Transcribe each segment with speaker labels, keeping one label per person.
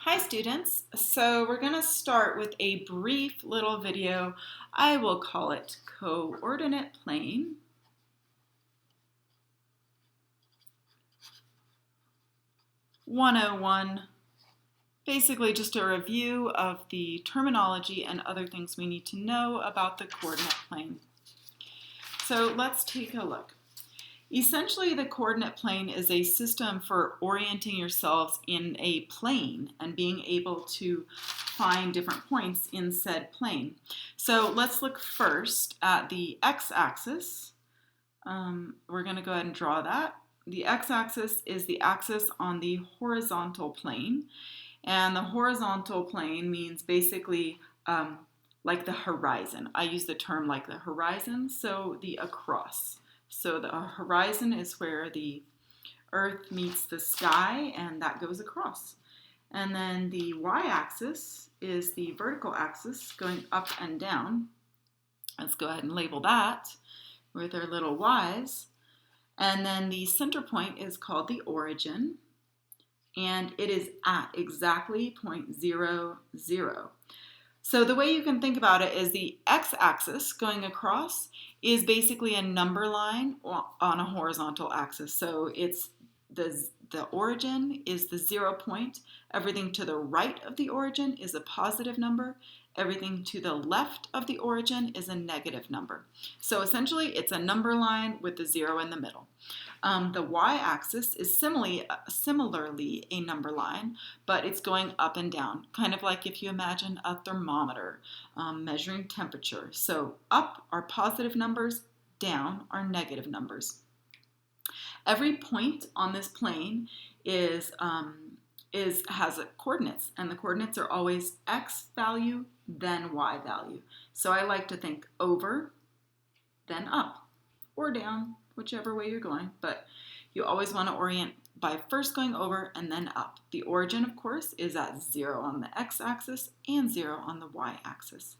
Speaker 1: Hi students, so we're going to start with a brief little video. I will call it Coordinate Plane 101. Basically just a review of the terminology and other things we need to know about the coordinate plane. So let's take a look. Essentially, the coordinate plane is a system for orienting yourselves in a plane and being able to find different points in said plane. So let's look first at the x-axis. We're going to go ahead and draw that. The x-axis is the axis on the horizontal plane, and the horizontal plane means basically like the horizon. I use the term like the horizon, so the across. So the horizon is where the earth meets the sky, and that goes across. And then the y-axis is the vertical axis going up and down. Let's go ahead and label that with our little y's. And then the center point is called the origin, and it is at exactly 0, 0. So the way you can think about it is the x-axis going across is basically a number line on a horizontal axis. So it's the origin is the 0 point. Everything to the right of the origin is a positive number. Everything to the left of the origin is a negative number. So essentially it's a number line with the 0 in the middle. The y-axis is similarly a number line, but it's going up and down, kind of like if you imagine a thermometer measuring temperature. So up are positive numbers, down are negative numbers. Every point on this plane has coordinates, and the coordinates are always x value, then y value. So I like to think over, then up, or down, whichever way you're going, but you always want to orient by first going over and then up. The origin, of course, is at 0 on the x-axis and 0 on the y-axis.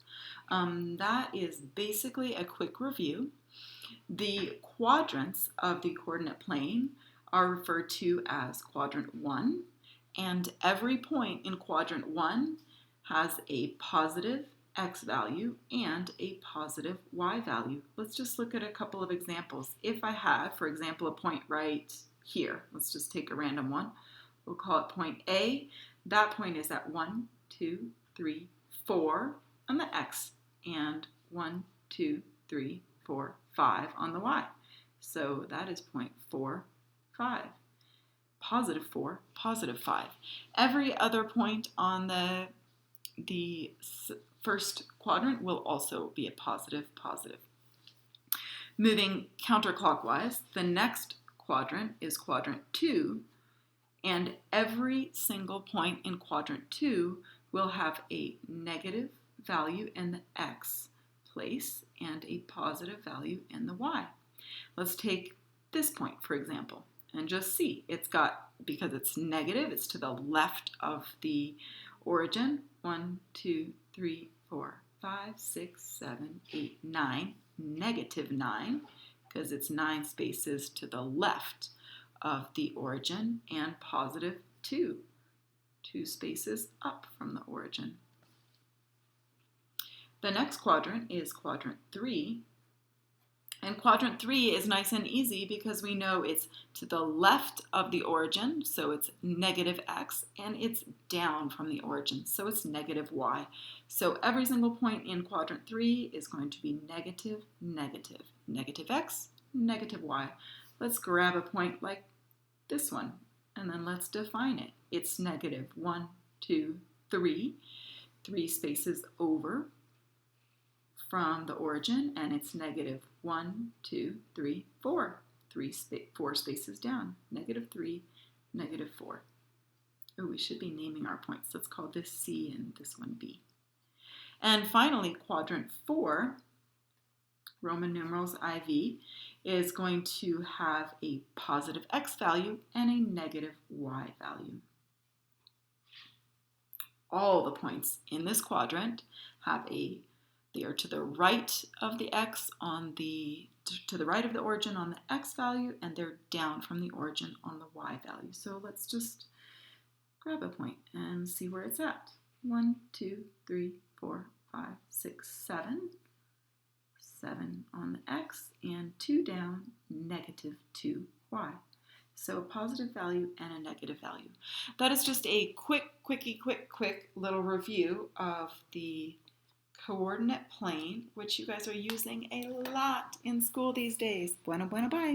Speaker 1: That is basically a quick review. The quadrants of the coordinate plane are referred to as quadrant 1, and every point in quadrant 1 has a positive x value and a positive y value. Let's just look at a couple of examples. If I have, for example, a point right here, let's just take a random one. We'll call it point A. That point is at 1, 2, 3, 4 on the x, and 1, 2, 3, 4, 5 on the y. So that is 0.4, 5. Positive 4, positive 5. Every other point on the first quadrant will also be a positive, positive. Moving counterclockwise, the next quadrant is quadrant 2, and every single point in quadrant 2 will have a negative value in the x place and a positive value in the y. Let's take this point, for example, and just see. It's got, because it's negative, it's to the left of the origin. 1, 2, 3, 4, 5, 6, 7, 8, 9, negative 9, because it's 9 spaces to the left of the origin, and positive 2, 2 spaces up from the origin. The next quadrant is quadrant 3. And quadrant 3 is nice and easy because we know it's to the left of the origin, so it's negative x, and it's down from the origin, so it's negative y. So every single point in quadrant 3 is going to be negative, negative. Negative x, negative y. Let's grab a point like this one, and then let's define it. It's negative 1, 2, 3, 3 spaces over from the origin, and it's negative 1, 2, 3, 4. 4 spaces down. Negative 3, negative 4. Oh, we should be naming our points. Let's call this C and this one B. And finally, quadrant 4, Roman numerals IV, is going to have a positive x value and a negative y value. All the points in this quadrant they are to the right of the x to the right of the origin on the x value, and they're down from the origin on the y value. So let's just grab a point and see where it's at. 1, 2, 3, 4, 5, 6, 7. 7 on the x, and 2 down, negative 2y. So a positive value and a negative value. That is just a quick little review of the coordinate plane, which you guys are using a lot in school these days. Bueno, bye.